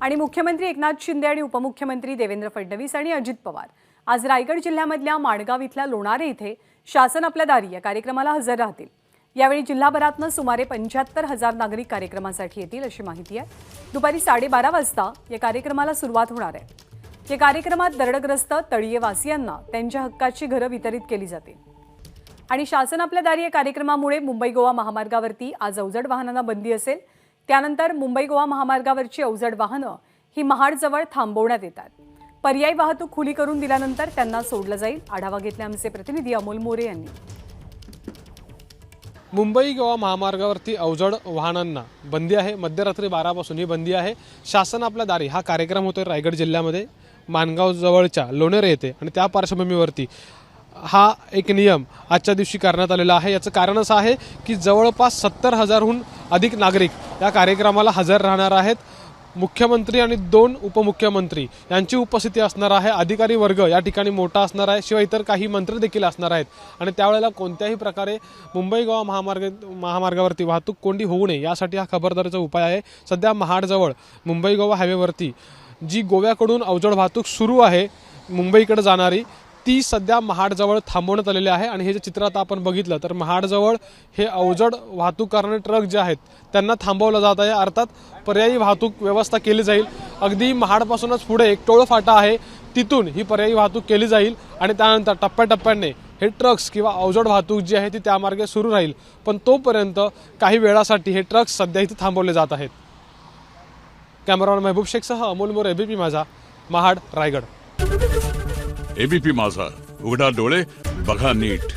आणि मुख्यमंत्री एकनाथ शिंदे आणि उपमुख्यमंत्री देवेंद्र फडणवीस आणि अजित पवार आज रायगड जिल्ह्यामधल्या माणगाव इथल्या लोणारे इथे शासन आपल्या दारी या कार्यक्रमाला हजर राहतील। यावेळी जिल्हाभरातून सुमारे 75,000 नागरिक कार्यक्रमासाठी येतील अशी माहिती आहे। दुपारी 12:30 वाजता या कार्यक्रमाला सुरुवात होणार आहे। या कार्यक्रमात दरडग्रस्त तळीयेवासियांना त्यांच्या हक्काची घरं वितरित केली जातील। आणि शासन आपल्या दारी या कार्यक्रमामुळे मुंबई गोवा महामार्गावरती आज अवजड वाहनांना बंदी असेल। त्यानंतर मुंबई गोवा महामार्गावरची अवजड वाहनं ही महाडजवळ थांबवण्यात येतात। पर्यायी वाहतूक खुली करून दिल्यानंतर त्यांना सोडलं जाईल। आढावा घेतला आमचे प्रतिनिधी अमोल मोरे यांनी। मुंबई गोवा महामार्गावरती अवजड वाहनांना बंदी आहे। मध्यरात्री 12 पासून ही बंदी आहे। शासन आपल्या दारी हा कार्यक्रम होतोय रायगड जिल्ह्यामध्ये माणगाव जवळच्या लोणेरे येथे आणि त्या पार्श्वभूमीवरती हा एक नियम आजच्या दिवशी करण्यात आलेला आहे। याचं कारण असं आहे की जवळपास 70,000हून अधिक नागरिक या कार्यक्रमाला हजर राहणार आहेत। मुख्यमंत्री आणि 2 उपमुख्यमंत्री यांची उपस्थिती असणार आहे। अधिकारी वर्ग या ठिकाणी मोठा असणार आहे। शिवाय इतर काही मंत्री देखील असणार आहेत आणि त्यावेळेला कोणत्याही प्रकारे मुंबई गोवा महामार्गावरती वाहतूक कोंडी होऊ नये यासाठी हा खबरदारीचा उपाय आहे। सध्या महाडजवळ मुंबई गोवा हायवेवरती जी गोव्याकडून अवजड वाहतूक सुरू आहे मुंबईकडे जाणारी ती सध्या महाडजवळ थांबवण्यात आलेली आहे। आणि हे जे चित्र आता आपण बघितलं तर महाडजवळ हे अवजड वाहतूक करणारे ट्रक जे आहेत त्यांना थांबवलं जात आहे। अर्थात पर्यायी वाहतूक व्यवस्था केली जाईल। अगदी महाडपासूनच पुढे एक टोळ फाटा आहे, तिथून ही पर्यायी वाहतूक केली जाईल आणि त्यानंतर टप्प्याटप्प्याने हे ट्रक्स किंवा अवजड वाहतूक जी आहे ती त्या मार्गे सुरू राहील। पण तोपर्यंत काही वेळासाठी हे ट्रक्स सध्या इथे थांबवले जात आहेत। कॅमेरामॅन महबूब शेखसह अमोल मोरे, एबीपी माझा, महाड, रायगड। एबीपी माझा, उघडा डोळे बघा नीट।